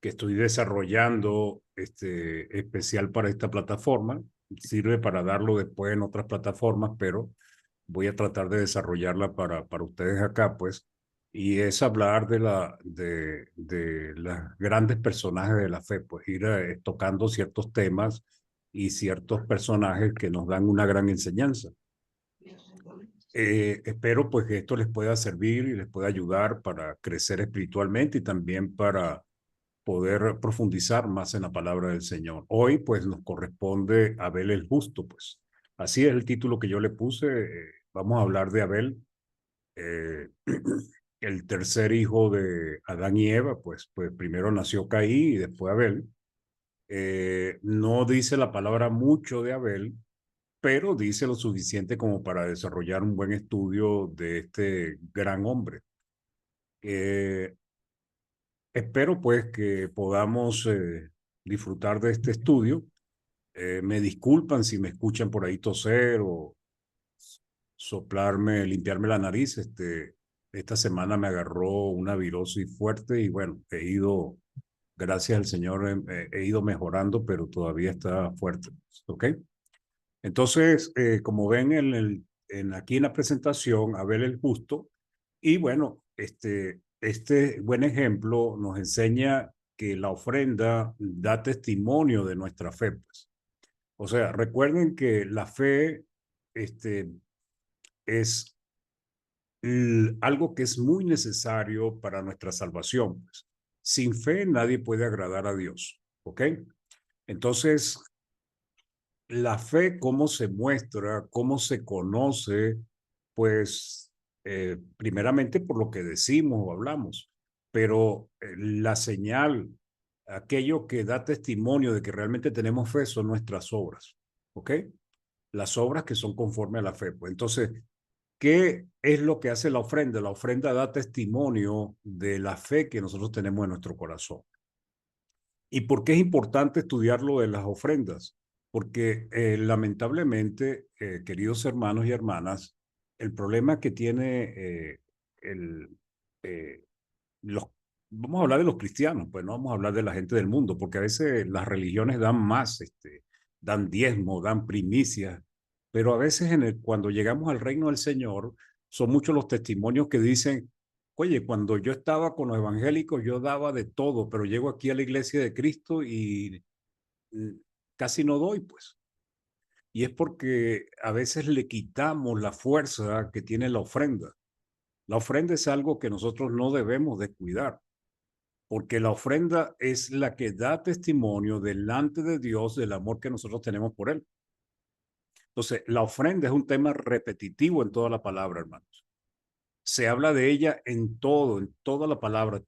que estoy desarrollando especial para esta plataforma. Sirve para darlo después en otras plataformas, pero voy a tratar de desarrollarla para ustedes acá, pues. Y es hablar de las grandes personajes de la fe, pues ir tocando ciertos temas y ciertos personajes que nos dan una gran enseñanza. Espero pues que esto les pueda servir y les pueda ayudar para crecer espiritualmente y también para poder profundizar más en la palabra del Señor. Hoy pues nos corresponde Abel el justo, pues. Así es el título que yo le puse. Vamos a hablar de Abel, eh, el tercer hijo de Adán y Eva, pues primero nació Caín y después Abel. No dice la palabra mucho de Abel, pero dice lo suficiente como para desarrollar un buen estudio de este gran hombre. Eh, Espero pues que podamos disfrutar de este estudio. Me disculpan si me escuchan por ahí toser o soplarme, limpiarme la nariz. Esta semana me agarró una virosis fuerte y bueno, gracias al Señor, he ido mejorando, pero todavía está fuerte. ¿Ok? Entonces, como ven aquí en la presentación, Abel el Justo, y bueno, este buen ejemplo nos enseña que la ofrenda da testimonio de nuestra fe, pues. O sea, recuerden que la fe, es algo que es muy necesario para nuestra salvación, pues. Sin fe nadie puede agradar a Dios, ¿ok? Entonces, la fe, cómo se muestra, cómo se conoce, pues primeramente por lo que decimos o hablamos, pero la señal, aquello que da testimonio de que realmente tenemos fe son nuestras obras, ¿ok? Las obras que son conforme a la fe. Pues entonces, ¿qué es lo que hace la ofrenda? La ofrenda da testimonio de la fe que nosotros tenemos en nuestro corazón. ¿Y por qué es importante estudiar lo de las ofrendas? Porque lamentablemente, queridos hermanos y hermanas, el problema que tiene el, eh, los, vamos a hablar de los cristianos, pues no vamos a hablar de la gente del mundo, porque a veces las religiones dan más, dan diezmo, dan primicias, pero a veces cuando llegamos al reino del Señor, son muchos los testimonios que dicen, oye, cuando yo estaba con los evangélicos, yo daba de todo, pero llego aquí a la iglesia de Cristo y mm, casi no doy, pues. Y es porque a veces le quitamos la fuerza que tiene la ofrenda. La ofrenda es algo que nosotros no debemos descuidar, porque la ofrenda es la que da testimonio delante de Dios del amor que nosotros tenemos por Él. Entonces, la ofrenda es un tema repetitivo en toda la palabra, hermanos. Se habla de ella en todo, en toda la palabra.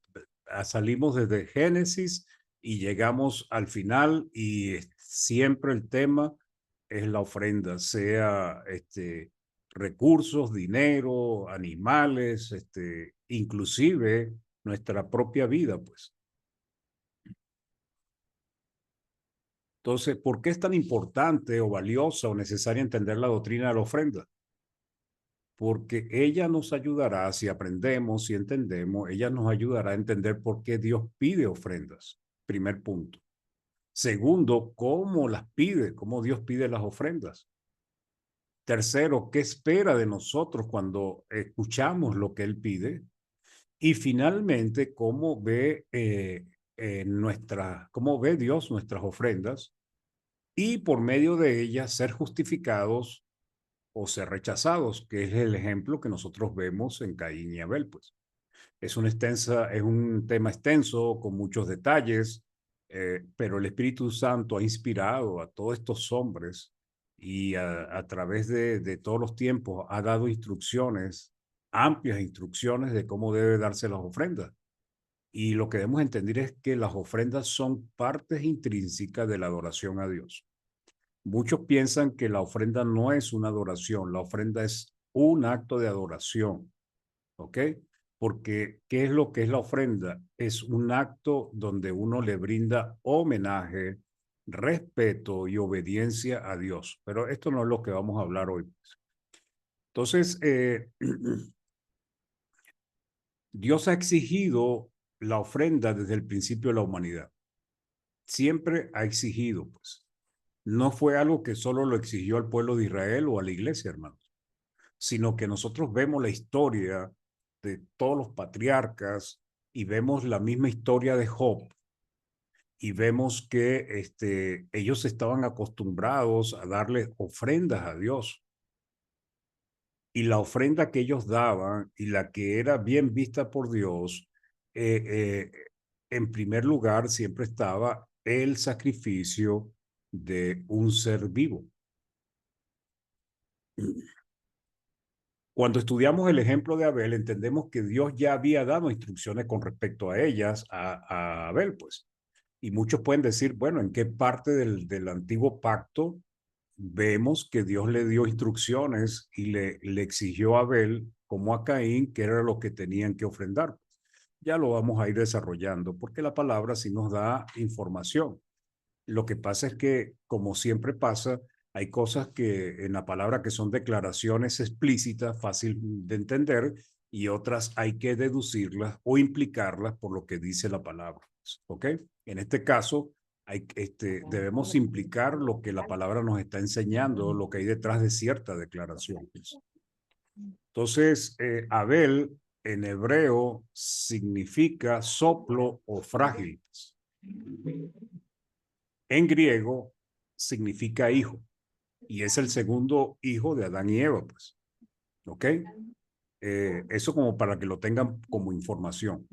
Salimos desde Génesis y llegamos al final y siempre el tema es la ofrenda, sea recursos, dinero, animales, inclusive nuestra propia vida, pues. Entonces, ¿por qué es tan importante o valiosa o necesaria entender la doctrina de la ofrenda? Porque ella nos ayudará, si aprendemos, si entendemos, ella nos ayudará a entender por qué Dios pide ofrendas. Primer punto. Segundo, cómo las pide, cómo Dios pide las ofrendas. Tercero, qué espera de nosotros cuando escuchamos lo que Él pide. Y finalmente, cómo ve Dios nuestras ofrendas y por medio de ellas ser justificados o ser rechazados, que es el ejemplo que nosotros vemos en Caín y Abel, pues. Es un tema extenso con muchos detalles, pero el Espíritu Santo ha inspirado a todos estos hombres y a través de todos los tiempos ha dado instrucciones, amplias instrucciones de cómo debe darse las ofrendas. Y lo que debemos entender es que las ofrendas son partes intrínsecas de la adoración a Dios. Muchos piensan que la ofrenda no es una adoración, la ofrenda es un acto de adoración, ¿ok? Porque, ¿qué es lo que es la ofrenda? Es un acto donde uno le brinda homenaje, respeto y obediencia a Dios. Pero esto no es lo que vamos a hablar hoy. Entonces, Dios ha exigido la ofrenda desde el principio de la humanidad. Siempre ha exigido, pues. No fue algo que solo lo exigió al pueblo de Israel o a la iglesia, hermanos, sino que nosotros vemos la historia de todos los patriarcas y vemos la misma historia de Job y vemos que ellos estaban acostumbrados a darle ofrendas a Dios. Y la ofrenda que ellos daban y la que era bien vista por Dios, eh, eh, en primer lugar siempre estaba el sacrificio de un ser vivo. Cuando estudiamos el ejemplo de Abel, entendemos que Dios ya había dado instrucciones con respecto a ellas, a Abel, pues. Y muchos pueden decir, bueno, ¿en qué parte del antiguo pacto vemos que Dios le dio instrucciones y le exigió a Abel como a Caín que era lo que tenían que ofrendar? Ya lo vamos a ir desarrollando porque la palabra sí nos da información. Lo que pasa es que, como siempre pasa, hay cosas que en la palabra que son declaraciones explícitas, fácil de entender, y otras hay que deducirlas o implicarlas por lo que dice la palabra. ¿Ok? En este caso, debemos implicar lo que la palabra nos está enseñando, lo que hay detrás de ciertas declaraciones. Entonces, Abel en hebreo significa soplo o frágil. En griego significa hijo y es el segundo hijo de Adán y Eva, pues. ¿Ok? Eso como para que lo tengan como información.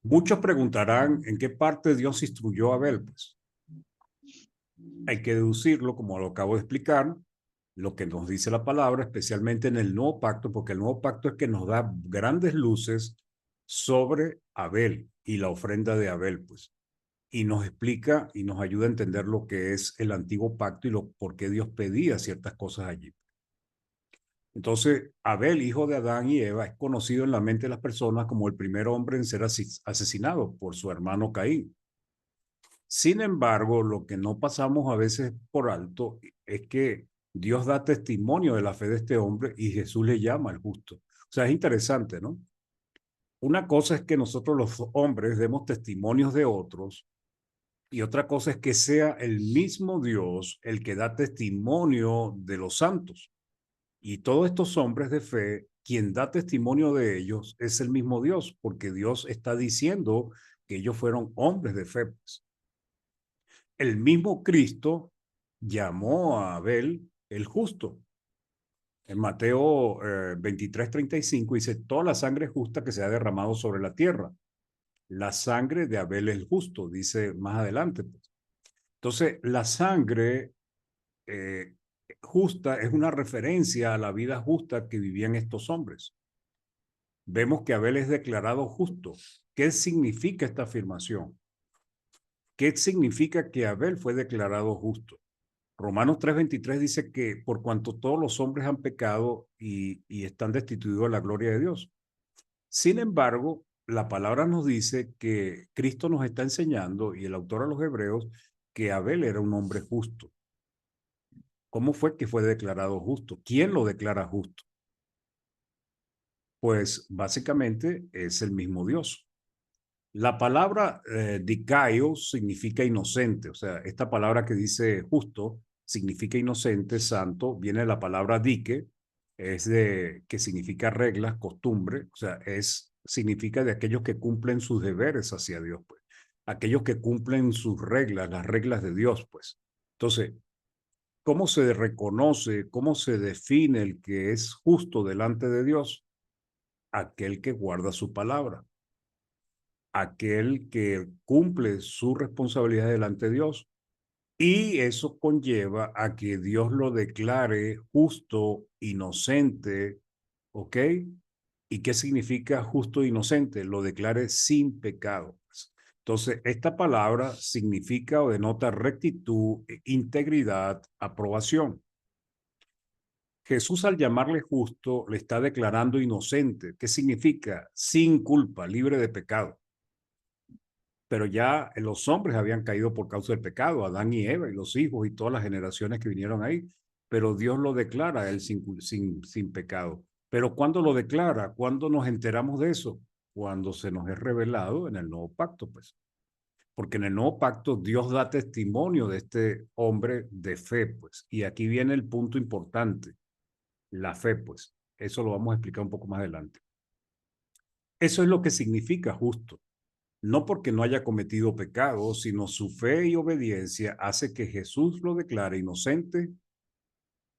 Muchos preguntarán en qué parte Dios instruyó a Abel, pues. Hay que deducirlo, como lo acabo de explicar, lo que nos dice la palabra, especialmente en el nuevo pacto, porque el nuevo pacto es que nos da grandes luces sobre Abel y la ofrenda de Abel, pues. Y nos explica y nos ayuda a entender lo que es el antiguo pacto y por qué Dios pedía ciertas cosas allí. Entonces, Abel, hijo de Adán y Eva, es conocido en la mente de las personas como el primer hombre en ser asesinado por su hermano Caín. Sin embargo, lo que no pasamos a veces por alto es que Dios da testimonio de la fe de este hombre y Jesús le llama el justo. O sea, es interesante, ¿no? Una cosa es que nosotros los hombres demos testimonios de otros y otra cosa es que sea el mismo Dios el que da testimonio de los santos. Y todos estos hombres de fe, quien da testimonio de ellos es el mismo Dios, porque Dios está diciendo que ellos fueron hombres de fe. El mismo Cristo llamó a Abel el justo. En Mateo 23:35 dice, toda la sangre justa que se ha derramado sobre la tierra. La sangre de Abel es justo, dice más adelante. Entonces, la sangre eh, justa es una referencia a la vida justa que vivían estos hombres. Vemos que Abel es declarado justo. ¿Qué significa esta afirmación? ¿Qué significa que Abel fue declarado justo? Romanos 3:23 dice que por cuanto todos los hombres han pecado y están destituidos de la gloria de Dios. Sin embargo, la palabra nos dice que Cristo nos está enseñando, y el autor a los Hebreos, que Abel era un hombre justo. ¿Cómo fue que fue declarado justo? ¿Quién lo declara justo? Pues básicamente es el mismo Dios. La palabra dikaio significa inocente, o sea, esta palabra que dice justo significa inocente, santo, viene de la palabra dike, que significa reglas, costumbre, o sea, significa de aquellos que cumplen sus deberes hacia Dios, pues. Aquellos que cumplen sus reglas, las reglas de Dios, pues. Entonces, ¿cómo se reconoce, cómo se define el que es justo delante de Dios? Aquel que guarda su palabra, aquel que cumple su responsabilidad delante de Dios. Y eso conlleva a que Dios lo declare justo, inocente, ¿ok? ¿Y qué significa justo e inocente? Lo declare sin pecado. Entonces, esta palabra significa o denota rectitud, integridad, aprobación. Jesús, al llamarle justo, le está declarando inocente. ¿Qué significa? Sin culpa, libre de pecado. Pero ya los hombres habían caído por causa del pecado, Adán y Eva y los hijos y todas las generaciones que vinieron ahí. Pero Dios lo declara a él sin pecado. Pero ¿cuándo lo declara? ¿Cuándo nos enteramos de eso? cuando se nos es revelado en el nuevo pacto, pues. Porque en el nuevo pacto Dios da testimonio de este hombre de fe, pues. Y aquí viene el punto importante, la fe, pues. Eso lo vamos a explicar un poco más adelante. Eso es lo que significa justo. No porque no haya cometido pecado, sino su fe y obediencia hace que Jesús lo declare inocente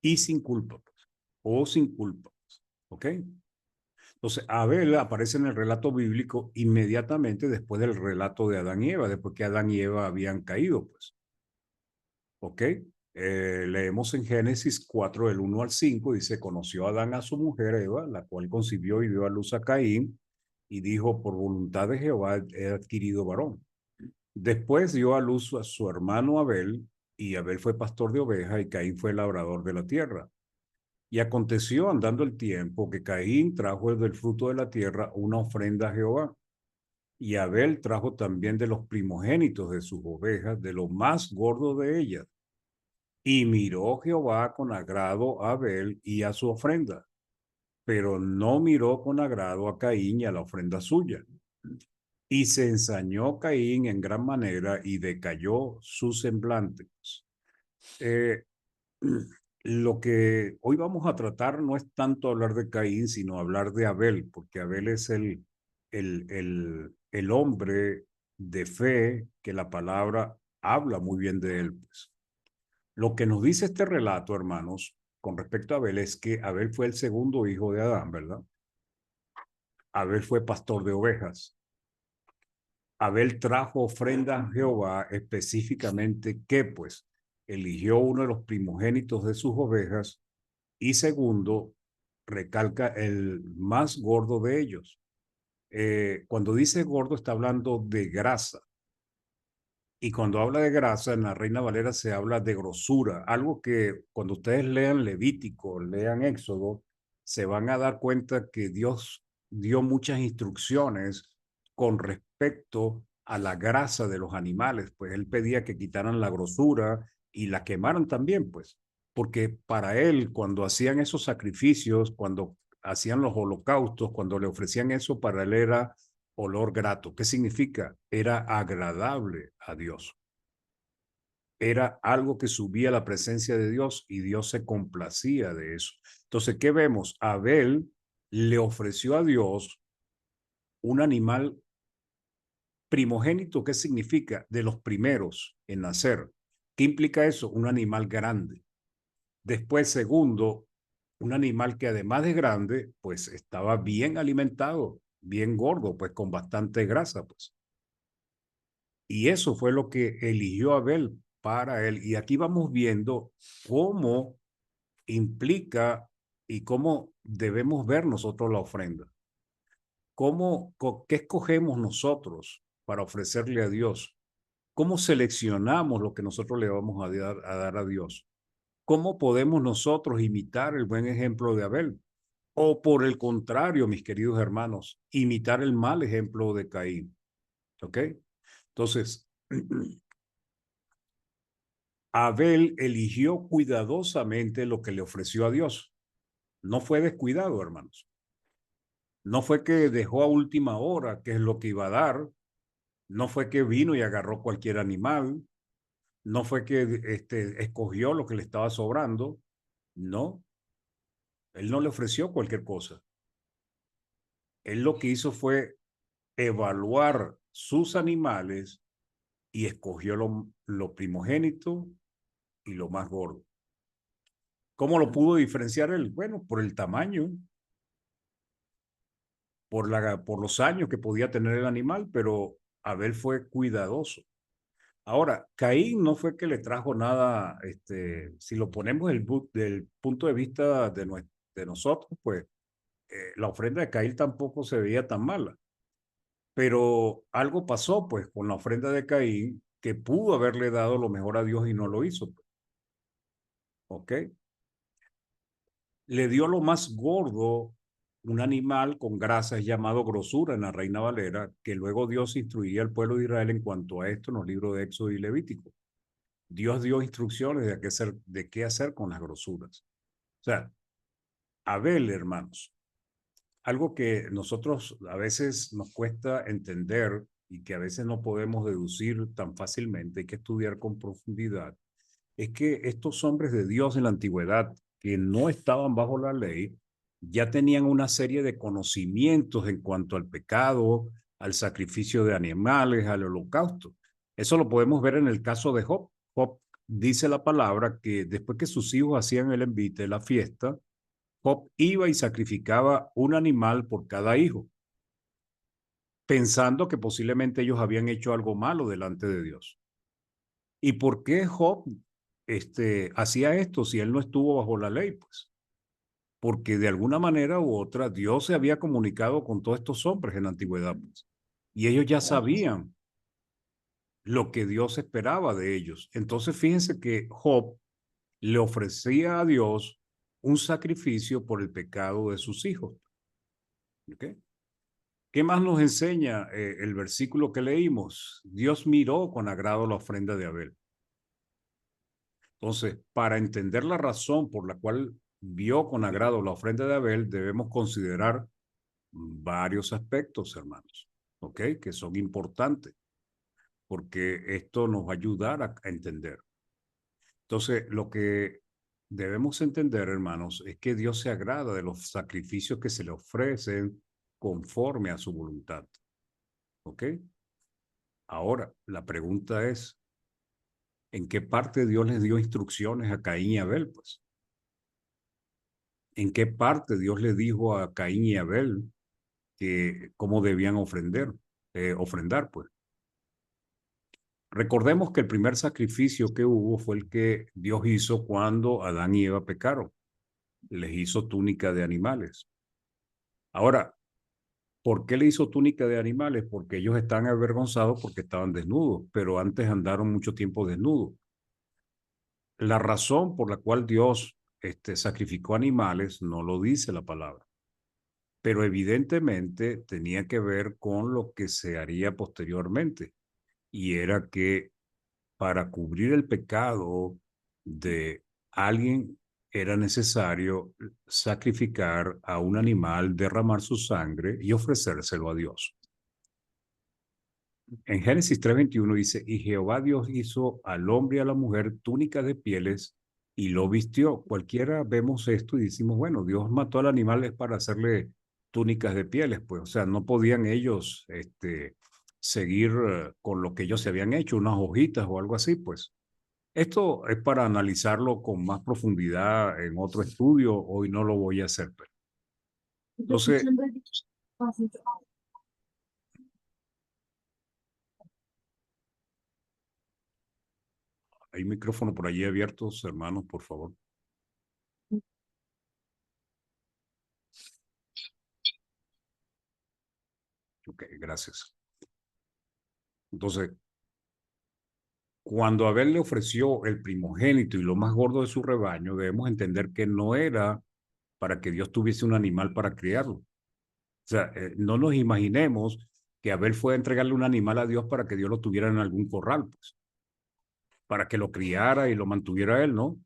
y sin culpa, pues, o sin culpa, pues, ¿ok? Entonces, Abel aparece en el relato bíblico inmediatamente después del relato de Adán y Eva, después que Adán y Eva habían caído, pues, ¿ok? Leemos en Génesis 4, del 1 al 5, dice, conoció Adán a su mujer Eva, la cual concibió y dio a luz a Caín, y dijo, por voluntad de Jehová he adquirido varón. Después dio a luz a su hermano Abel, y Abel fue pastor de ovejas, y Caín fue labrador de la tierra. Y aconteció andando el tiempo que Caín trajo del fruto de la tierra una ofrenda a Jehová. Y Abel trajo también de los primogénitos de sus ovejas, de lo más gordo de ellas. Y miró Jehová con agrado a Abel y a su ofrenda, pero no miró con agrado a Caín y a la ofrenda suya. Y se ensañó Caín en gran manera y decayó su semblante. Eh, lo que hoy vamos a tratar no es tanto hablar de Caín, sino hablar de Abel, porque Abel es el hombre de fe que la palabra habla muy bien de él, pues. Lo que nos dice este relato, hermanos, con respecto a Abel, es que Abel fue el segundo hijo de Adán, ¿verdad? Abel fue pastor de ovejas. Abel trajo ofrenda a Jehová específicamente que, pues, eligió uno de los primogénitos de sus ovejas y segundo, recalca el más gordo de ellos. Cuando dice gordo está hablando de grasa. Y cuando habla de grasa, en la Reina Valera se habla de grosura, algo que cuando ustedes lean Levítico, lean Éxodo, se van a dar cuenta que Dios dio muchas instrucciones con respecto a la grasa de los animales, pues él pedía que quitaran la grosura y la quemaran también, pues, porque para él, cuando hacían esos sacrificios, cuando hacían los holocaustos, cuando le ofrecían eso, para él era olor grato. ¿Qué significa? Era agradable a Dios. Era algo que subía a la presencia de Dios y Dios se complacía de eso. Entonces, ¿qué vemos? Abel le ofreció a Dios un animal primogénito. ¿Qué significa? De los primeros en nacer. ¿Qué implica eso? Un animal grande. Después, segundo, un animal que además de grande, pues estaba bien alimentado, bien gordo, pues con bastante grasa, pues. Y eso fue lo que eligió Abel para él. Y aquí vamos viendo cómo implica y cómo debemos ver nosotros la ofrenda. ¿Qué escogemos nosotros para ofrecerle a Dios? ¿Cómo seleccionamos lo que nosotros le vamos a dar a Dios? ¿Cómo podemos nosotros imitar el buen ejemplo de Abel? O por el contrario, mis queridos hermanos, imitar el mal ejemplo de Caín. ¿Ok? Entonces, Abel eligió cuidadosamente lo que le ofreció a Dios. No fue descuidado, hermanos. No fue que dejó a última hora qué es lo que iba a dar. No fue que vino y agarró cualquier animal. No fue que escogió lo que le estaba sobrando. No, él no le ofreció cualquier cosa. Él lo que hizo fue evaluar sus animales y escogió lo primogénito y lo más gordo. ¿Cómo lo pudo diferenciar él? Bueno, por el tamaño, por los años que podía tener el animal, pero Abel fue cuidadoso. Ahora, Caín no fue que le trajo nada, si lo ponemos del punto de vista de nosotros, pues la ofrenda de Caín tampoco se veía tan mala. Pero algo pasó, pues, con la ofrenda de Caín, que pudo haberle dado lo mejor a Dios y no lo hizo, pues. ¿Ok? Le dio lo más gordo, un animal con grasa llamado grosura en la Reina Valera, que luego Dios instruía al pueblo de Israel en cuanto a esto en los libros de Éxodo y Levítico. Dios dio instrucciones de qué hacer con las grosuras. O sea, Abel, hermanos, algo que nosotros a veces nos cuesta entender y que a veces no podemos deducir tan fácilmente, hay que estudiar con profundidad, es que estos hombres de Dios en la antigüedad que no estaban bajo la ley, ya tenían una serie de conocimientos en cuanto al pecado, al sacrificio de animales, al holocausto. Eso lo podemos ver en el caso de Job. Job dice la palabra que después que sus hijos hacían el envite, la fiesta, Job iba y sacrificaba un animal por cada hijo, pensando que posiblemente ellos habían hecho algo malo delante de Dios. ¿Y por qué Job hacía esto si él no estuvo bajo la ley? Pues porque de alguna manera u otra Dios se había comunicado con todos estos hombres en la antigüedad, pues, y ellos ya sabían lo que Dios esperaba de ellos. Entonces fíjense que Job le ofrecía a Dios un sacrificio por el pecado de sus hijos. ¿Okay? ¿Qué más nos enseña el versículo que leímos? Dios miró con agrado la ofrenda de Abel. Entonces, para entender la razón por la cual vio con agrado la ofrenda de Abel, debemos considerar varios aspectos, hermanos, ¿ok? Que son importantes, porque esto nos va a ayudar a entender. Entonces, lo que debemos entender, hermanos, es que Dios se agrada de los sacrificios que se le ofrecen conforme a su voluntad, ¿ok? Ahora, la pregunta es, ¿en qué parte Dios les dio instrucciones a Caín y Abel? Pues, ¿en qué parte Dios le dijo a Caín y Abel que cómo debían ofrendar, pues? Recordemos que el primer sacrificio que hubo fue el que Dios hizo cuando Adán y Eva pecaron. Les hizo túnica de animales. Ahora, ¿por qué le hizo túnica de animales? Porque ellos están avergonzados porque estaban desnudos, pero antes andaron mucho tiempo desnudos. La razón por la cual Dios sacrificó animales no lo dice la palabra, pero evidentemente tenía que ver con lo que se haría posteriormente, y era que para cubrir el pecado de alguien era necesario sacrificar a un animal, derramar su sangre y ofrecérselo a Dios. En Génesis 3:21 dice, y Jehová Dios hizo al hombre y a la mujer túnicas de pieles y lo vistió. Cualquiera vemos esto y decimos, bueno, Dios mató al animal es para hacerle túnicas de pieles, pues, o sea, no podían ellos seguir con lo que ellos se habían hecho, unas hojitas o algo así, pues. Esto es para analizarlo con más profundidad en otro estudio, hoy no lo voy a hacer. Pero. Entonces, hay micrófono por allí abiertos, hermanos, por favor. Ok, gracias. Entonces, cuando Abel le ofreció el primogénito y lo más gordo de su rebaño, debemos entender que no era para que Dios tuviese un animal para criarlo. O sea, no nos imaginemos que Abel fue a entregarle un animal a Dios para que Dios lo tuviera en algún corral, pues, para que lo criara y lo mantuviera él, ¿no?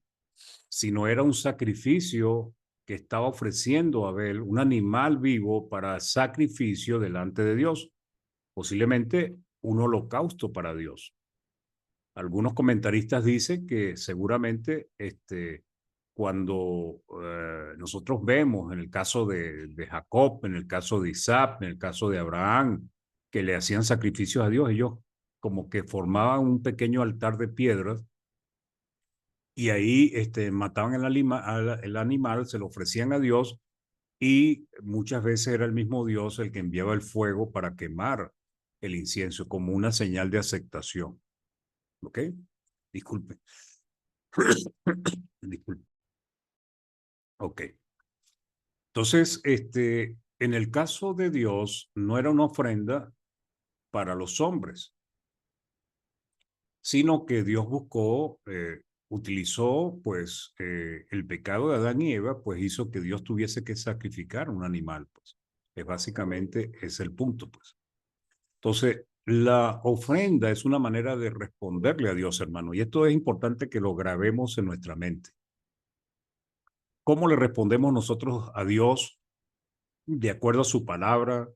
Sino era un sacrificio que estaba ofreciendo Abel, un animal vivo para sacrificio delante de Dios, posiblemente un holocausto para Dios. Algunos comentaristas dicen que seguramente cuando nosotros vemos en el caso de Jacob, en el caso de Isaac, en el caso de Abraham, que le hacían sacrificios a Dios, ellos como que formaban un pequeño altar de piedras y ahí mataban el animal, se lo ofrecían a Dios y muchas veces era el mismo Dios el que enviaba el fuego para quemar el incienso como una señal de aceptación. ¿Ok? Disculpe. Disculpe. Ok. Entonces, en el caso de Dios, no era una ofrenda para los hombres, sino que Dios utilizó, pues, el pecado de Adán y Eva, pues hizo que Dios tuviese que sacrificar un animal, pues. Básicamente es el punto, pues. Entonces, la ofrenda es una manera de responderle a Dios, hermano, y esto es importante que lo grabemos en nuestra mente. ¿Cómo le respondemos nosotros a Dios de acuerdo a su palabra,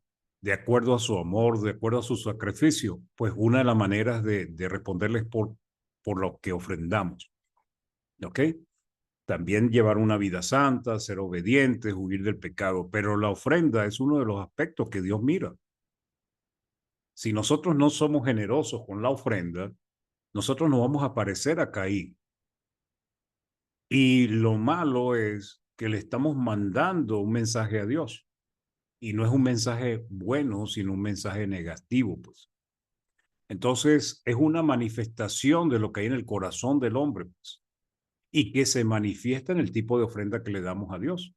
de acuerdo a su amor, de acuerdo a su sacrificio, pues una de las maneras de responderles por lo que ofrendamos. ¿Ok? También llevar una vida santa, ser obedientes, huir del pecado, pero la ofrenda es uno de los aspectos que Dios mira. Si nosotros no somos generosos con la ofrenda, nosotros nos vamos a parecer a Caín. Y lo malo es que le estamos mandando un mensaje a Dios. Y no es un mensaje bueno, sino un mensaje negativo, pues. Entonces, es una manifestación de lo que hay en el corazón del hombre, pues, y que se manifiesta en el tipo de ofrenda que le damos a Dios.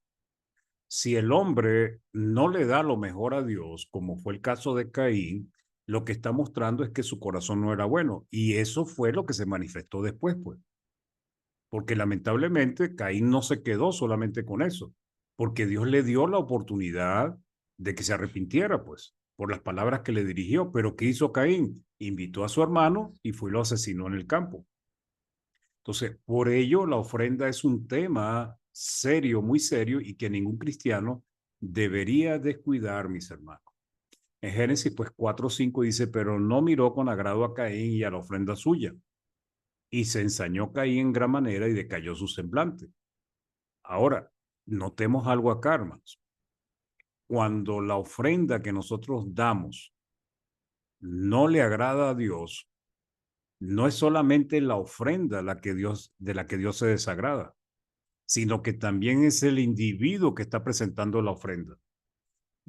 Si el hombre no le da lo mejor a Dios, como fue el caso de Caín, lo que está mostrando es que su corazón no era bueno. Y eso fue lo que se manifestó después, pues. Porque lamentablemente Caín no se quedó solamente con eso, porque Dios le dio la oportunidad de que se arrepintiera, pues, por las palabras que le dirigió. Pero ¿qué hizo Caín? Invitó a su hermano y fue y lo asesinó en el campo. Entonces, por ello, la ofrenda es un tema serio, muy serio, y que ningún cristiano debería descuidar, mis hermanos. En Génesis, pues 4:5 dice, pero no miró con agrado a Caín y a la ofrenda suya. Y se ensañó Caín en gran manera y decayó su semblante. Ahora, notemos algo acá, hermanos. Cuando la ofrenda que nosotros damos no le agrada a Dios, no es solamente la ofrenda de la que Dios se desagrada, sino que también es el individuo que está presentando la ofrenda.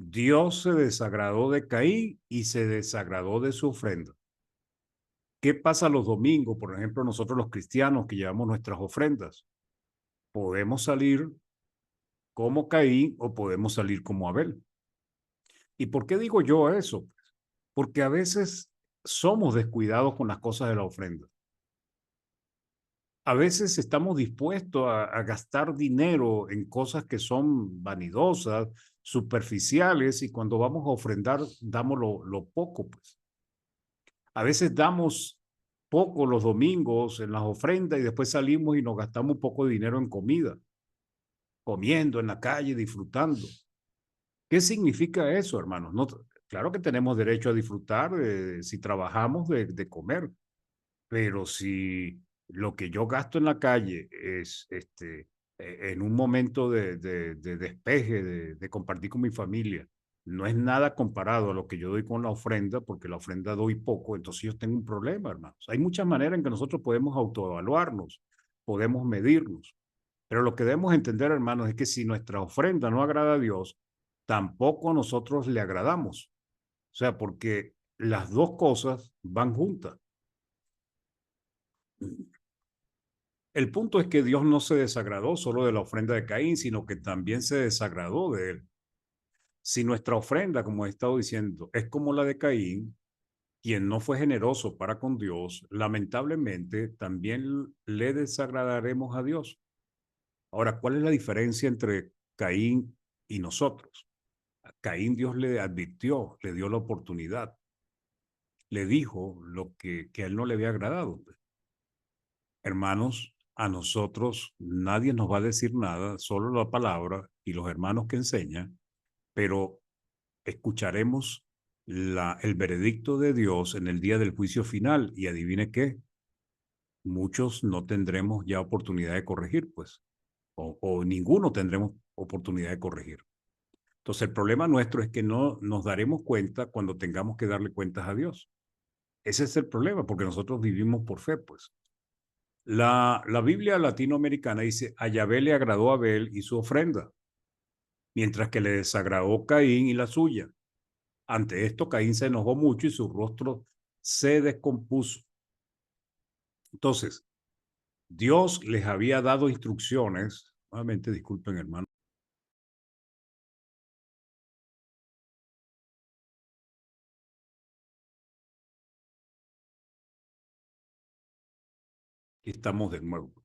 Dios se desagradó de Caín y se desagradó de su ofrenda. ¿Qué pasa los domingos? Por ejemplo, nosotros los cristianos que llevamos nuestras ofrendas, podemos salir como Caín o podemos salir como Abel. ¿Y por qué digo yo eso? Porque a veces somos descuidados con las cosas de la ofrenda. A veces estamos dispuestos a gastar dinero en cosas que son vanidosas, superficiales, y cuando vamos a ofrendar, damos lo poco, pues. A veces damos poco los domingos en las ofrendas y después salimos y nos gastamos un poco de dinero en comida, comiendo en la calle, disfrutando. ¿Qué significa eso, hermanos? No, claro que tenemos derecho a disfrutar si trabajamos de comer, pero si lo que yo gasto en la calle es en un momento de despeje, de compartir con mi familia, no es nada comparado a lo que yo doy con la ofrenda, porque la ofrenda doy poco, entonces yo tengo un problema, hermanos. Hay muchas maneras en que nosotros podemos autoevaluarnos, podemos medirnos, pero lo que debemos entender, hermanos, es que si nuestra ofrenda no agrada a Dios, tampoco nosotros le agradamos. O sea, porque las dos cosas van juntas. El punto es que Dios no se desagradó solo de la ofrenda de Caín, sino que también se desagradó de él. Si nuestra ofrenda, como he estado diciendo, es como la de Caín, quien no fue generoso para con Dios, lamentablemente también le desagradaremos a Dios. Ahora, ¿cuál es la diferencia entre Caín y nosotros? A Caín Dios le advirtió, le dio la oportunidad, le dijo lo que a él no le había agradado. Hermanos, a nosotros nadie nos va a decir nada, solo la palabra y los hermanos que enseñan, pero escucharemos el veredicto de Dios en el día del juicio final. Y adivine qué, muchos no tendremos ya oportunidad de corregir, pues, o ninguno tendremos oportunidad de corregir. Entonces, el problema nuestro es que no nos daremos cuenta cuando tengamos que darle cuentas a Dios. Ese es el problema, porque nosotros vivimos por fe, pues. La Biblia latinoamericana dice, a Yahvé le agradó a Abel y su ofrenda, mientras que le desagradó Caín y la suya. Ante esto, Caín se enojó mucho y su rostro se descompuso. Entonces, Dios les había dado instrucciones. Nuevamente, disculpen, hermano. Aquí estamos de nuevo.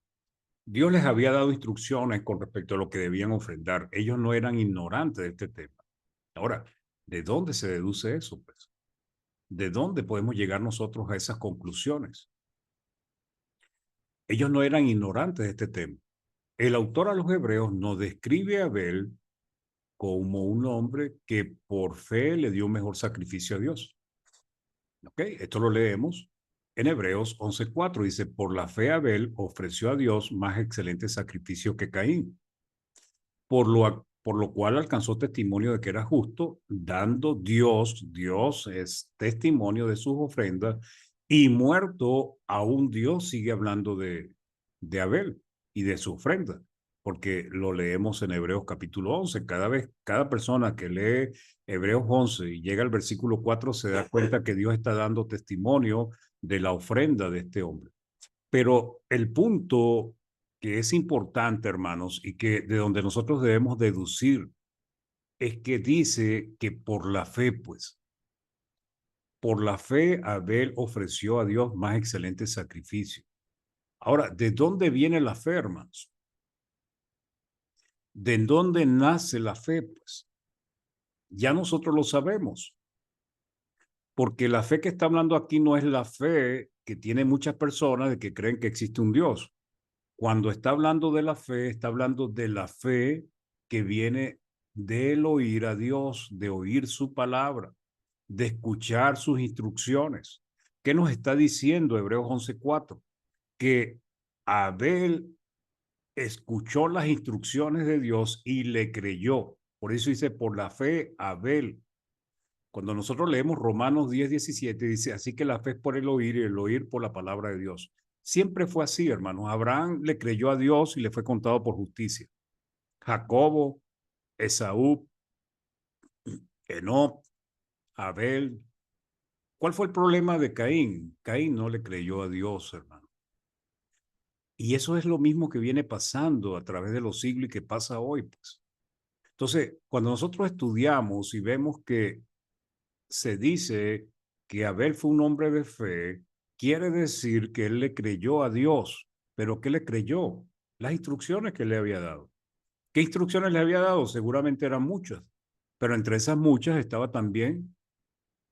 Dios les había dado instrucciones con respecto a lo que debían ofrendar. Ellos no eran ignorantes de este tema. Ahora, ¿de dónde se deduce eso, pues? ¿De dónde podemos llegar nosotros a esas conclusiones? Ellos no eran ignorantes de este tema. El autor a los Hebreos nos describe a Abel como un hombre que por fe le dio un mejor sacrificio a Dios. ¿Ok? Esto lo leemos en Hebreos 11:4. Dice, por la fe Abel ofreció a Dios más excelente sacrificio que Caín, por lo cual alcanzó testimonio de que era justo, dando Dios es testimonio de sus ofrendas, y muerto aún Dios sigue hablando de Abel y de su ofrenda, porque lo leemos en Hebreos capítulo 11. Cada persona que lee Hebreos 11 y llega al versículo 4 se da cuenta que Dios está dando testimonio de la ofrenda de este hombre. Pero el punto que es importante, hermanos, y que de donde nosotros debemos deducir, es que dice que por la fe, pues, por la fe Abel ofreció a Dios más excelente sacrificio. Ahora, ¿de dónde viene la fe, hermanos? ¿De dónde nace la fe? Pues ya nosotros lo sabemos, porque la fe que está hablando aquí no es la fe que tienen muchas personas de que creen que existe un Dios. Cuando está hablando de la fe, está hablando de la fe que viene del oír a Dios, de oír su palabra, de escuchar sus instrucciones. ¿Qué nos está diciendo Hebreos 11:4? Que Abel escuchó las instrucciones de Dios y le creyó. Por eso dice, por la fe, Abel. Cuando nosotros leemos Romanos 10:17, dice, así que la fe es por el oír y el oír por la palabra de Dios. Siempre fue así, hermanos. Abraham le creyó a Dios y le fue contado por justicia. Jacobo, Esaú, Enoc, Abel. ¿Cuál fue el problema de Caín? Caín no le creyó a Dios, hermano. Y eso es lo mismo que viene pasando a través de los siglos y que pasa hoy, pues. Entonces, cuando nosotros estudiamos y vemos que se dice que Abel fue un hombre de fe, quiere decir que él le creyó a Dios. ¿Pero qué le creyó? Las instrucciones que le había dado. ¿Qué instrucciones le había dado? Seguramente eran muchas, pero entre esas muchas estaba también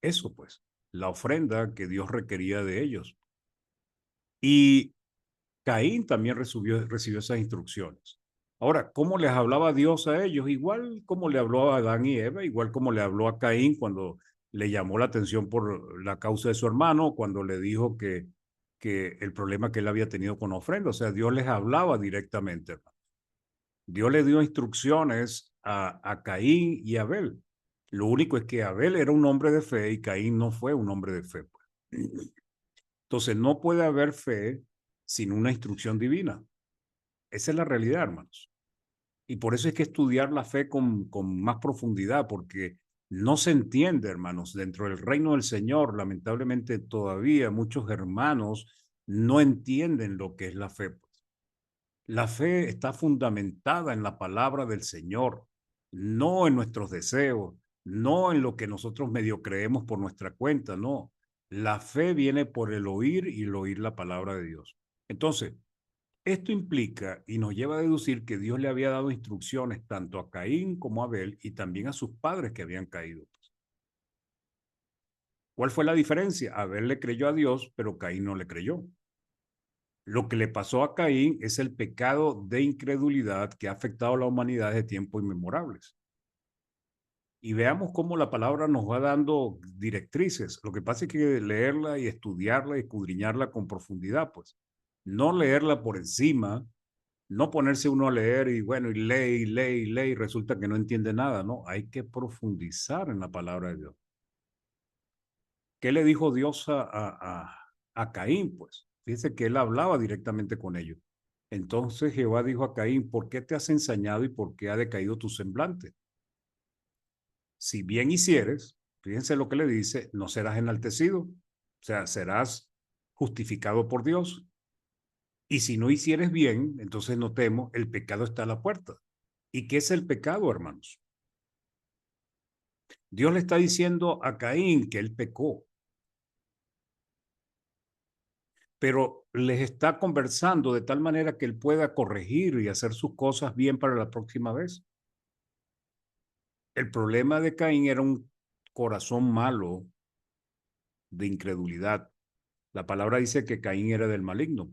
eso, pues, la ofrenda que Dios requería de ellos. Y Caín también recibió esas instrucciones. Ahora, ¿cómo les hablaba Dios a ellos? Igual como le habló a Adán y Eva, igual como le habló a Caín cuando le llamó la atención por la causa de su hermano, cuando le dijo que el problema que él había tenido con ofrenda. O sea, Dios les hablaba directamente. Dios le dio instrucciones a Caín y a Abel. Lo único es que Abel era un hombre de fe y Caín no fue un hombre de fe, pues. Entonces, no puede haber fe sin una instrucción divina. Esa es la realidad, hermanos. Y por eso hay que estudiar la fe con más profundidad, porque no se entiende, hermanos. Dentro del reino del Señor, lamentablemente todavía muchos hermanos no entienden lo que es la fe, pues. La fe está fundamentada en la palabra del Señor, no en nuestros deseos, no en lo que nosotros medio creemos por nuestra cuenta, no. La fe viene por el oír y el oír la palabra de Dios. Entonces, esto implica y nos lleva a deducir que Dios le había dado instrucciones tanto a Caín como a Abel y también a sus padres que habían caído. ¿Cuál fue la diferencia? Abel le creyó a Dios, pero Caín no le creyó. Lo que le pasó a Caín es el pecado de incredulidad que ha afectado a la humanidad desde tiempos inmemorables. Y veamos cómo la palabra nos va dando directrices. Lo que pasa es que leerla y estudiarla y escudriñarla con profundidad, pues. No leerla por encima, no ponerse uno a leer y bueno, y lee, y lee, y lee, y resulta que no entiende nada, no. Hay que profundizar en la palabra de Dios. ¿Qué le dijo Dios a Caín? Pues dice que él hablaba directamente con ellos. Entonces Jehová dijo a Caín, ¿por qué te has ensañado y por qué ha decaído tu semblante? Si bien hicieres, fíjense lo que le dice, no serás enaltecido, o sea, serás justificado por Dios. Y si no hicieres bien, entonces notemos, el pecado está a la puerta. ¿Y qué es el pecado, hermanos? Dios le está diciendo a Caín que él pecó, pero les está conversando de tal manera que él pueda corregir y hacer sus cosas bien para la próxima vez. El problema de Caín era un corazón malo de incredulidad. La palabra dice que Caín era del maligno.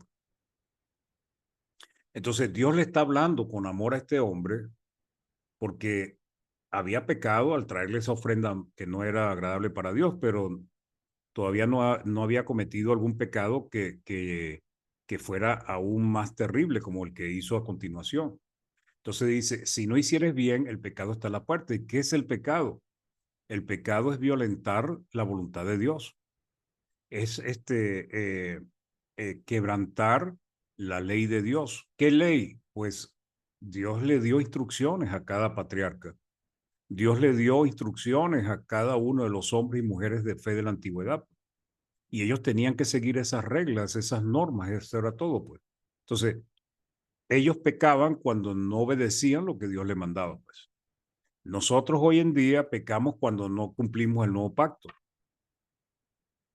Entonces Dios le está hablando con amor a este hombre porque había pecado al traerle esa ofrenda que no era agradable para Dios, pero todavía no había cometido algún pecado que fuera aún más terrible como el que hizo a continuación. Entonces dice, si no hicieres bien, el pecado está a la puerta. ¿Y qué es el pecado? El pecado es violentar la voluntad de Dios. Es quebrantar la ley de Dios. ¿Qué ley? Pues Dios le dio instrucciones a cada patriarca. Dios le dio instrucciones a cada uno de los hombres y mujeres de fe de la antigüedad. Y ellos tenían que seguir esas reglas, esas normas, eso era todo, pues. Entonces, ellos pecaban cuando no obedecían lo que Dios le mandaba, pues. Nosotros hoy en día pecamos cuando no cumplimos el nuevo pacto.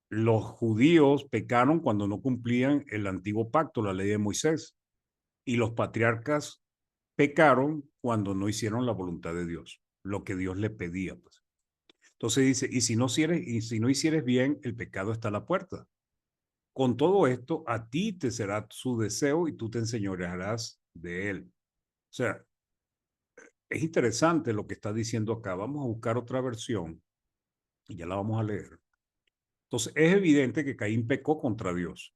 Los judíos pecaron cuando no cumplían el antiguo pacto, la ley de Moisés. Y los patriarcas pecaron cuando no hicieron la voluntad de Dios, lo que Dios le pedía, pues. Entonces dice, y si no hicieres bien, el pecado está a la puerta. Con todo esto, a ti te será su deseo y tú te enseñorearás de él. O sea, es interesante lo que está diciendo acá. Vamos a buscar otra versión y ya la vamos a leer. Entonces, es evidente que Caín pecó contra Dios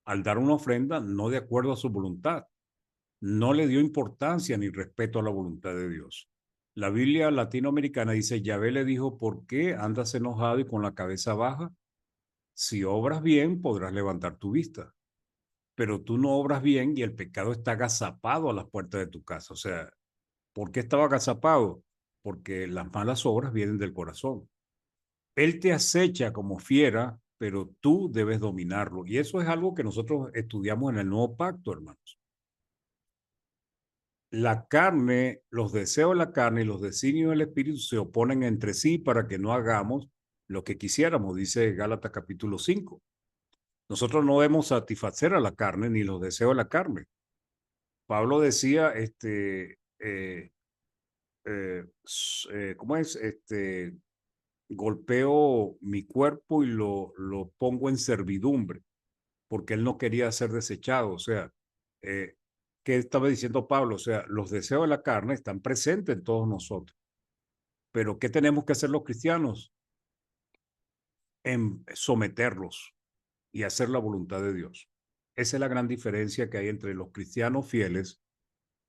al dar una ofrenda no de acuerdo a su voluntad. No le dio importancia ni respeto a la voluntad de Dios. La Biblia latinoamericana dice, Yahvé le dijo, ¿por qué andas enojado y con la cabeza baja? Si obras bien, podrás levantar tu vista, pero tú no obras bien y el pecado está agazapado a las puertas de tu casa. O sea, ¿por qué estaba agazapado? Porque las malas obras vienen del corazón. Él te acecha como fiera, pero tú debes dominarlo. Y eso es algo que nosotros estudiamos en el nuevo pacto, hermanos. La carne, los deseos de la carne y los designios del espíritu se oponen entre sí para que no hagamos lo que quisiéramos, dice Gálatas capítulo 5. Nosotros no debemos satisfacer a la carne ni los deseos de la carne. Pablo decía, ¿cómo es? Golpeo mi cuerpo y lo pongo en servidumbre, porque él no quería ser desechado. O sea, eh, ¿qué estaba diciendo Pablo? O sea, los deseos de la carne están presentes en todos nosotros. Pero ¿qué tenemos que hacer los cristianos? En someterlos y hacer la voluntad de Dios. Esa es la gran diferencia que hay entre los cristianos fieles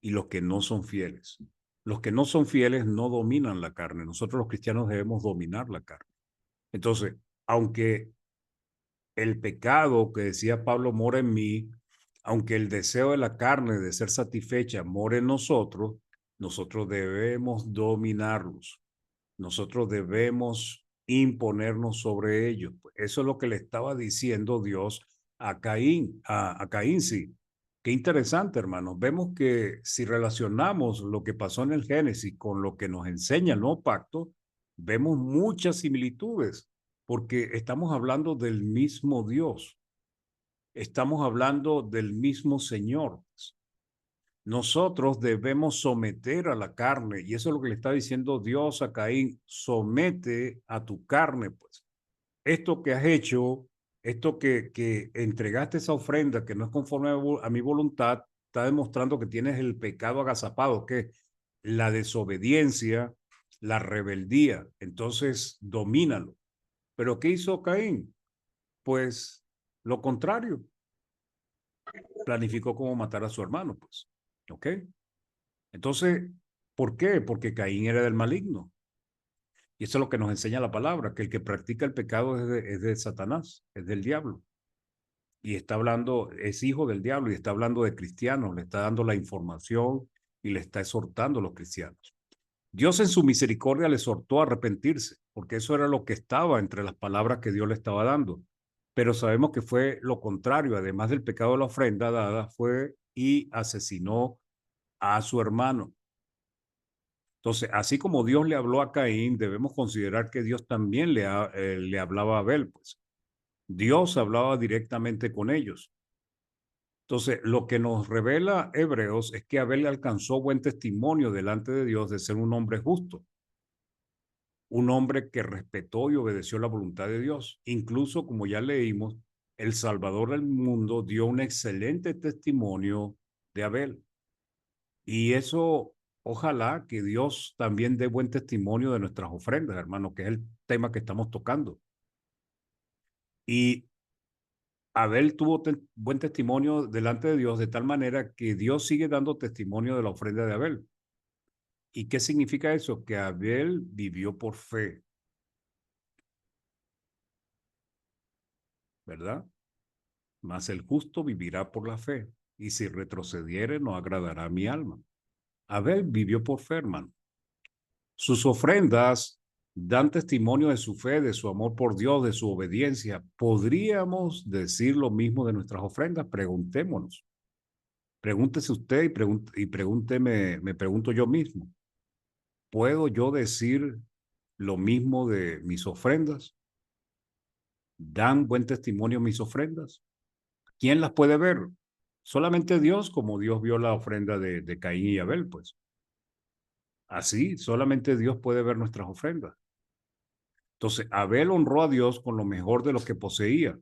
y los que no son fieles. Los que no son fieles no dominan la carne. Nosotros los cristianos debemos dominar la carne. Entonces, aunque el pecado que decía Pablo mora en mí, aunque el deseo de la carne de ser satisfecha mora en nosotros, nosotros debemos dominarlos. Nosotros debemos imponernos sobre ellos. Eso es lo que le estaba diciendo Dios a Caín, a Caín, sí. Qué interesante, hermanos. Vemos que si relacionamos lo que pasó en el Génesis con lo que nos enseña el nuevo pacto, vemos muchas similitudes, porque estamos hablando del mismo Dios, estamos hablando del mismo Señor. Nosotros debemos someter a la carne, y eso es lo que le está diciendo Dios a Caín: somete a tu carne, pues. Esto que has hecho, esto que entregaste esa ofrenda que no es conforme a mi voluntad, está demostrando que tienes el pecado agazapado, que es la desobediencia, la rebeldía. Entonces, domínalo. ¿Pero qué hizo Caín? Pues lo contrario, planificó cómo matar a su hermano, pues. ¿Ok? Entonces, ¿por qué? Porque Caín era del maligno. Y eso es lo que nos enseña la palabra, que el que practica el pecado es de Satanás, es del diablo. Y está hablando, es hijo del diablo y está hablando de cristianos, le está dando la información y le está exhortando a los cristianos. Dios en su misericordia le exhortó a arrepentirse, porque eso era lo que estaba entre las palabras que Dios le estaba dando. Pero sabemos que fue lo contrario, además del pecado de la ofrenda dada, fue y asesinó a su hermano. Entonces, así como Dios le habló a Caín, debemos considerar que Dios también le hablaba a Abel, pues. Dios hablaba directamente con ellos. Entonces, lo que nos revela Hebreos es que Abel alcanzó buen testimonio delante de Dios de ser un hombre justo, un hombre que respetó y obedeció la voluntad de Dios. Incluso, como ya leímos, el Salvador del mundo dio un excelente testimonio de Abel. Y eso Ojalá que Dios también dé buen testimonio de nuestras ofrendas, hermano, que es el tema que estamos tocando. Y Abel tuvo buen testimonio delante de Dios de tal manera que Dios sigue dando testimonio de la ofrenda de Abel. ¿Y qué significa eso? Que Abel vivió por fe, ¿verdad? Mas el justo vivirá por la fe, y si retrocediere no agradará a mi alma. Abel vivió por fe, hermano. Sus ofrendas dan testimonio de su fe, de su amor por Dios, de su obediencia. ¿Podríamos decir lo mismo de nuestras ofrendas? Preguntémonos. Pregúntese usted y pregúnteme, me pregunto yo mismo. ¿Puedo yo decir lo mismo de mis ofrendas? ¿Dan buen testimonio mis ofrendas? ¿Quién las puede ver? Solamente Dios, como Dios vio la ofrenda de Caín y Abel, pues. Así, solamente Dios puede ver nuestras ofrendas. Entonces, Abel honró a Dios con lo mejor de lo que poseía,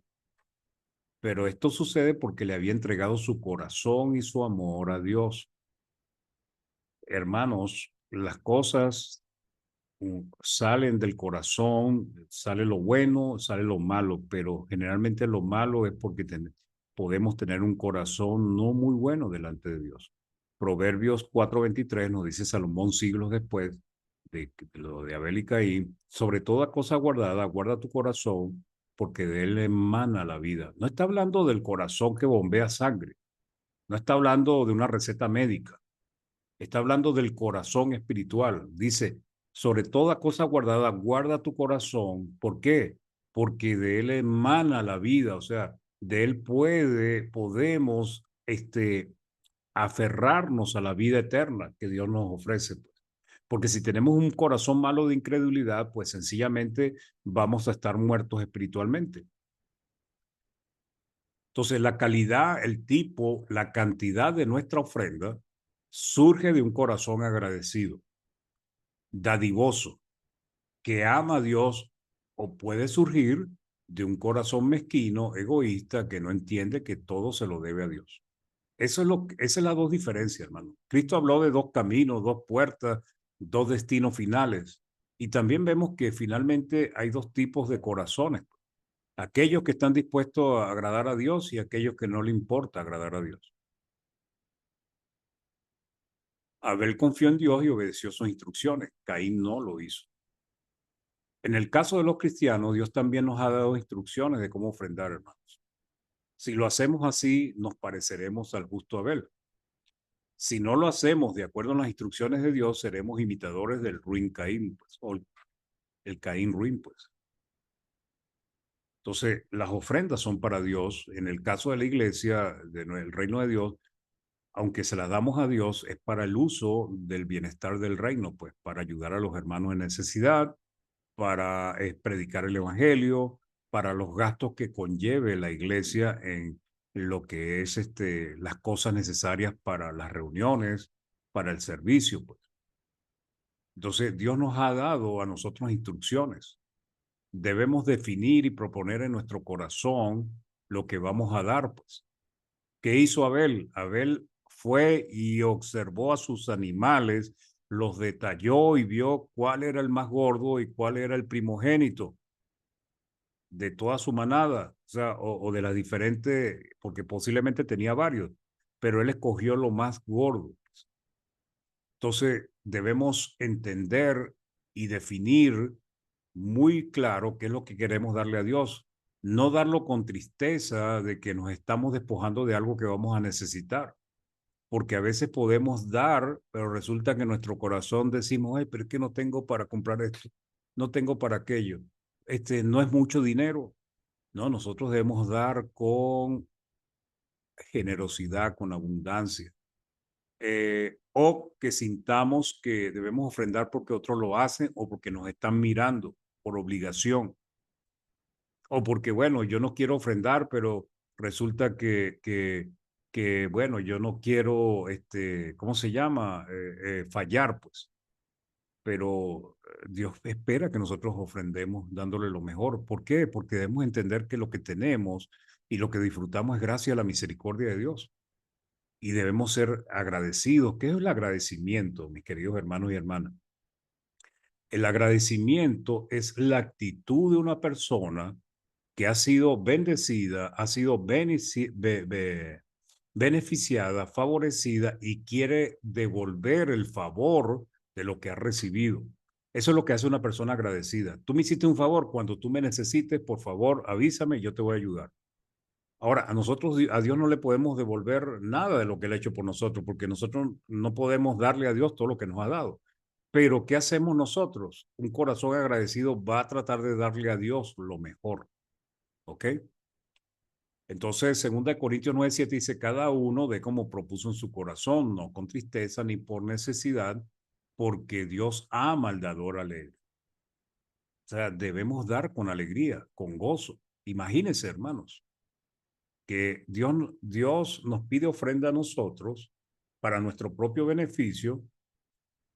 pero esto sucede porque le había entregado su corazón y su amor a Dios. Hermanos, las cosas salen del corazón, sale lo bueno, sale lo malo, pero generalmente lo malo es porque podemos tener un corazón no muy bueno delante de Dios. Proverbios 4:23 nos dice Salomón siglos después de lo de Abel y Caín, sobre toda cosa guardada, guarda tu corazón, porque de él emana la vida. No está hablando del corazón que bombea sangre, no está hablando de una receta médica, está hablando del corazón espiritual. Dice, sobre toda cosa guardada, guarda tu corazón. ¿Por qué? Porque de él emana la vida, o sea, de él podemos, aferrarnos a la vida eterna que Dios nos ofrece. Porque si tenemos un corazón malo de incredulidad, pues sencillamente vamos a estar muertos espiritualmente. Entonces, la calidad, el tipo, la cantidad de nuestra ofrenda surge de un corazón agradecido, dadivoso, que ama a Dios, o puede surgir de un corazón mezquino, egoísta, que no entiende que todo se lo debe a Dios. Esa es la dos diferencias, hermano. Cristo habló de dos caminos, dos puertas, dos destinos finales. Y también vemos que finalmente hay dos tipos de corazones. Aquellos que están dispuestos a agradar a Dios y aquellos que no le importa agradar a Dios. Abel confió en Dios y obedeció sus instrucciones. Caín no lo hizo. En el caso de los cristianos, Dios también nos ha dado instrucciones de cómo ofrendar, hermanos. Si lo hacemos así, nos pareceremos al justo Abel. Si no lo hacemos de acuerdo a las instrucciones de Dios, seremos imitadores del ruin Caín, pues, o el Caín ruin, pues. Entonces, las ofrendas son para Dios. En el caso de la iglesia, del reino de Dios, aunque se las damos a Dios, es para el uso del bienestar del reino, pues, para ayudar a los hermanos en necesidad, para predicar el evangelio, para los gastos que conlleve la iglesia en lo que es las cosas necesarias para las reuniones, para el servicio, pues. Entonces, Dios nos ha dado a nosotros instrucciones. Debemos definir y proponer en nuestro corazón lo que vamos a dar, pues. ¿Qué hizo Abel? Abel fue y observó a sus animales, los detalló y vio cuál era el más gordo y cuál era el primogénito de toda su manada, o sea, o de las diferentes, porque posiblemente tenía varios, pero él escogió lo más gordo. Entonces, debemos entender y definir muy claro qué es lo que queremos darle a Dios. No darlo con tristeza de que nos estamos despojando de algo que vamos a necesitar, porque a veces podemos dar, pero resulta que en nuestro corazón decimos, ay, pero es que no tengo para comprar esto, no tengo para aquello, no es mucho dinero. No, nosotros debemos dar con generosidad, con abundancia. O que sintamos que debemos ofrendar porque otros lo hacen o porque nos están mirando por obligación. O porque, bueno, yo no quiero ofrendar, pero resulta que bueno, yo no quiero, ¿cómo se llama? Fallar, pues. Pero Dios espera que nosotros ofrendemos dándole lo mejor. ¿Por qué? Porque debemos entender que lo que tenemos y lo que disfrutamos es gracias a la misericordia de Dios. y debemos ser agradecidos. ¿Qué es el agradecimiento, mis queridos hermanos y hermanas? El agradecimiento es la actitud de una persona que ha sido bendecida, ha sido beneficiada, favorecida y quiere devolver el favor de lo que ha recibido. Eso es lo que hace una persona agradecida. Tú me hiciste un favor, cuando tú me necesites, por favor, avísame y yo te voy a ayudar. Ahora, a nosotros, a Dios no le podemos devolver nada de lo que Él ha hecho por nosotros, porque nosotros no podemos darle a Dios todo lo que nos ha dado. Pero, ¿qué hacemos nosotros? Un corazón agradecido va a tratar de darle a Dios lo mejor, ¿ok? Entonces, 2 Corintios 9:7 dice, cada uno de como propuso en su corazón, no con tristeza ni por necesidad, porque Dios ama al dador alegre. O sea, debemos dar con alegría, con gozo. Imagínense, hermanos, que Dios nos pide ofrenda a nosotros para nuestro propio beneficio.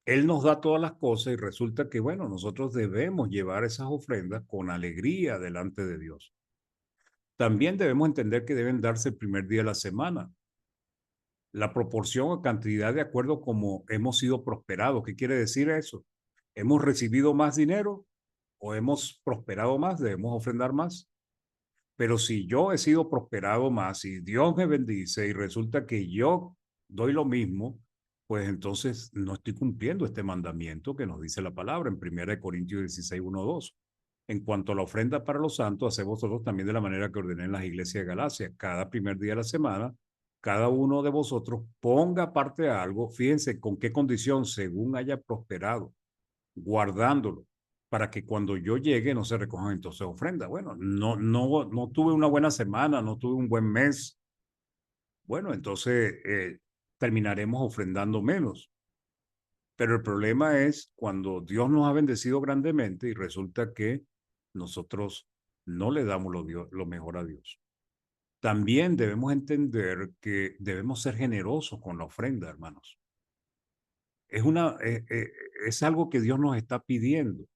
Él nos da todas las cosas y resulta que, bueno, nosotros debemos llevar esas ofrendas con alegría delante de Dios. También debemos entender que deben darse el primer día de la semana. La proporción o cantidad de acuerdo como hemos sido prosperados. ¿Qué quiere decir eso? ¿Hemos recibido más dinero o hemos prosperado más? Debemos ofrendar más. Pero si yo he sido prosperado más y Dios me bendice y resulta que yo doy lo mismo, pues entonces no estoy cumpliendo este mandamiento que nos dice la palabra en 1 Corintios 16:1-2. En cuanto a la ofrenda para los santos, haced vosotros también de la manera que ordené en las iglesias de Galacia. Cada primer día de la semana, cada uno de vosotros ponga aparte algo, fíjense con qué condición, según haya prosperado, guardándolo, para que cuando yo llegue no se recojan entonces ofrendas. Bueno, no tuve una buena semana, no tuve un buen mes. Bueno, entonces terminaremos ofrendando menos. Pero el problema es cuando Dios nos ha bendecido grandemente y resulta que nosotros no le damos lo mejor a Dios. También debemos entender que debemos ser generosos con la ofrenda, hermanos. Es algo que Dios nos está pidiendo.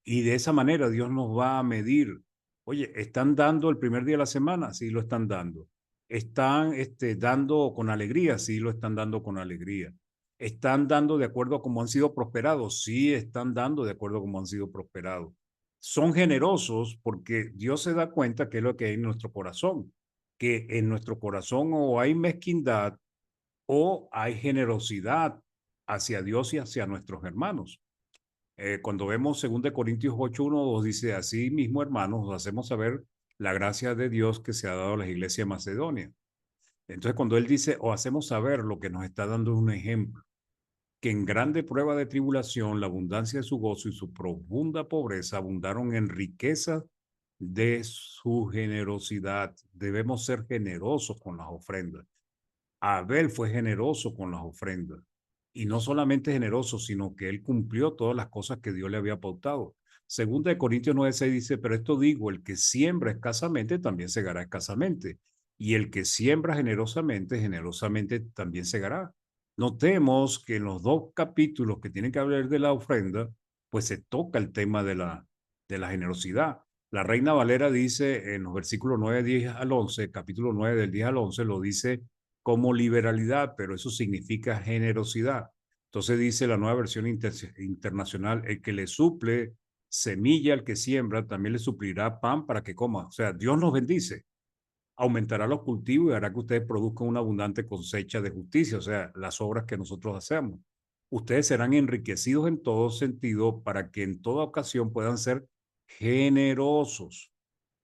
Y de esa manera Dios nos va a medir. Oye, ¿están dando el primer día de la semana? Sí, lo están dando. ¿Están dando con alegría? Sí, lo están dando con alegría. ¿Están dando de acuerdo a cómo han sido prosperados? Sí, están dando de acuerdo a cómo han sido prosperados. Son generosos porque Dios se da cuenta que es lo que hay en nuestro corazón, que en nuestro corazón o hay mezquindad o hay generosidad hacia Dios y hacia nuestros hermanos. Cuando vemos 2 Corintios 8:1-2 dice, así mismo, hermanos, os hacemos saber la gracia de Dios que se ha dado a la iglesia de Macedonia. Entonces, cuando él dice, o hacemos saber, lo que nos está dando es un ejemplo, que en grande prueba de tribulación, la abundancia de su gozo y su profunda pobreza abundaron en riqueza de su generosidad. Debemos ser generosos con las ofrendas. Abel fue generoso con las ofrendas. Y no solamente generoso, sino que él cumplió todas las cosas que Dios le había pautado. 2 Corintios 9:6 dice, pero esto digo, el que siembra escasamente también segará escasamente. Y el que siembra generosamente, generosamente también segará. Notemos que en los dos capítulos que tienen que hablar de la ofrenda, pues se toca el tema de la generosidad. La Reina Valera dice en los versículos 9, 10 al 11, capítulo 9 del 10 al 11, lo dice como liberalidad, pero eso significa generosidad. Entonces dice la nueva versión internacional, el que le suple semilla al que siembra, también le suplirá pan para que coma. O sea, Dios nos bendice, aumentará los cultivos y hará que ustedes produzcan una abundante cosecha de justicia, o sea, las obras que nosotros hacemos. Ustedes serán enriquecidos en todo sentido para que en toda ocasión puedan ser generosos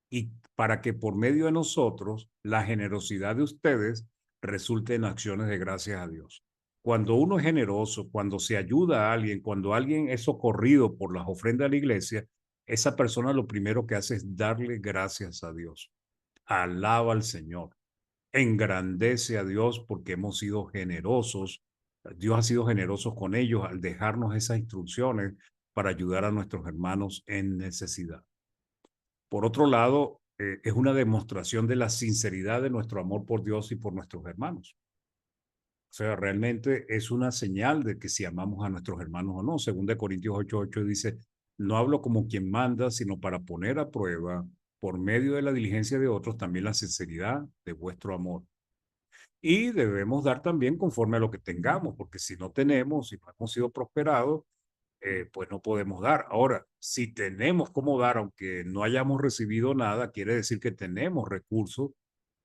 y para que por medio de nosotros la generosidad de ustedes resulte en acciones de gracias a Dios. Cuando uno es generoso, cuando se ayuda a alguien, cuando alguien es socorrido por las ofrendas de la iglesia, esa persona lo primero que hace es darle gracias a Dios. Alaba al Señor, engrandece a Dios porque hemos sido generosos. Dios ha sido generoso con ellos al dejarnos esas instrucciones para ayudar a nuestros hermanos en necesidad. Por otro lado, es una demostración de la sinceridad de nuestro amor por Dios y por nuestros hermanos. O sea, realmente es una señal de que si amamos a nuestros hermanos o no. 2 Corintios 8:8 dice, no hablo como quien manda, sino para poner a prueba, por medio de la diligencia de otros, también la sinceridad de vuestro amor. Y debemos dar también conforme a lo que tengamos, porque si no tenemos, si no hemos sido prosperados, pues no podemos dar. Ahora, si tenemos cómo dar, aunque no hayamos recibido nada, quiere decir que tenemos recursos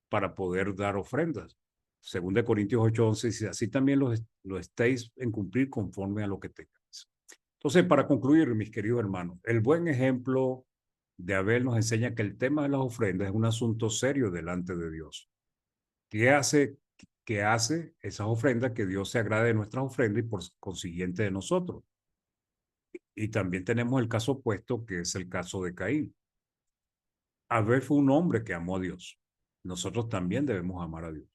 para poder dar ofrendas. Según de Corintios 8:11 dice, así también lo estéis en cumplir conforme a lo que tengáis. Entonces, para concluir, mis queridos hermanos, el buen ejemplo de Abel nos enseña que el tema de las ofrendas es un asunto serio delante de Dios. ¿Qué hace, qué hace esas ofrendas? Que Dios se agrade de nuestras ofrendas y por consiguiente de nosotros. Y también tenemos el caso opuesto, que es el caso de Caín. Abel fue un hombre que amó a Dios. Nosotros también debemos amar a Dios.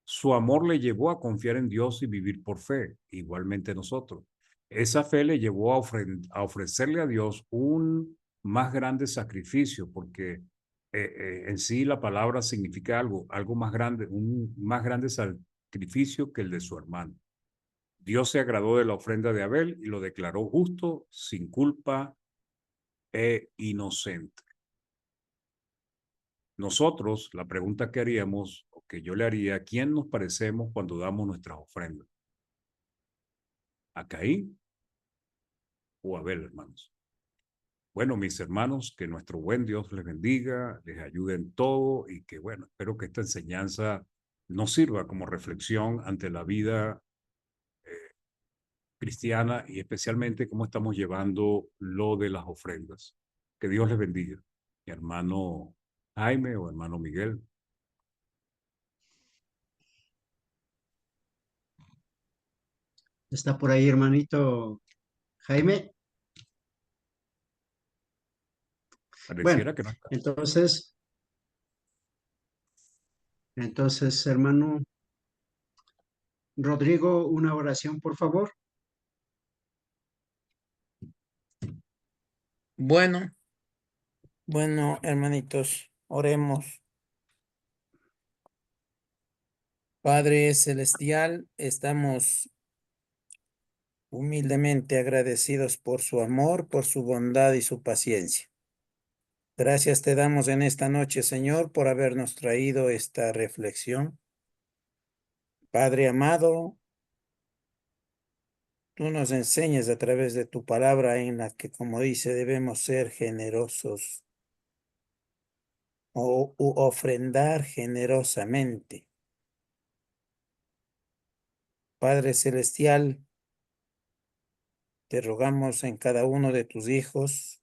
Su amor le llevó a confiar en Dios y vivir por fe, igualmente nosotros. Esa fe le llevó a ofrecerle a Dios un más grande sacrificio, porque en sí la palabra significa algo más grande, un más grande sacrificio que el de su hermano. Dios se agradó de la ofrenda de Abel y lo declaró justo, sin culpa e inocente. Nosotros, la pregunta que haríamos, o que yo le haría, ¿a quién nos parecemos cuando damos nuestras ofrendas? ¿A Caín o a Abel, hermanos? Bueno, mis hermanos, que nuestro buen Dios les bendiga, les ayude en todo y que, bueno, espero que esta enseñanza nos sirva como reflexión ante la vida cristiana y especialmente cómo estamos llevando lo de las ofrendas. Que Dios les bendiga. Mi hermano Jaime o hermano Miguel. ¿Está por ahí, hermanito Jaime? Bueno, Pareciera que no está. entonces, hermano Rodrigo, una oración, por favor. Bueno, bueno, hermanitos, oremos. Padre Celestial, estamos humildemente agradecidos por su amor, por su bondad y su paciencia. Gracias te damos en esta noche, Señor, por habernos traído esta reflexión. Padre amado, tú nos enseñas a través de tu palabra en la que, como dice, debemos ser generosos o ofrendar generosamente. Padre Celestial, te rogamos en cada uno de tus hijos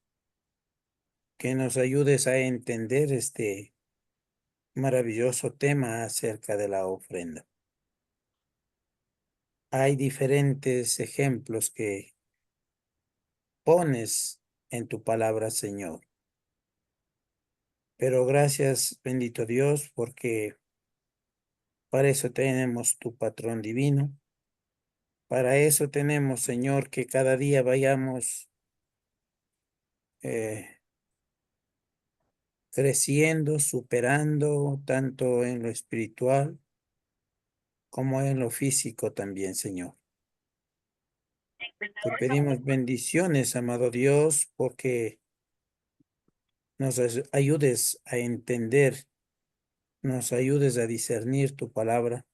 que nos ayudes a entender este maravilloso tema acerca de la ofrenda. Hay diferentes ejemplos que pones en tu palabra, Señor. Pero gracias, bendito Dios, porque para eso tenemos tu patrón divino. Para eso tenemos, Señor, que cada día vayamos eh, creciendo, superando, tanto en lo espiritual como en lo físico también, Señor. Te pedimos bendiciones, amado Dios, porque nos ayudes a entender, nos ayudes a discernir tu palabra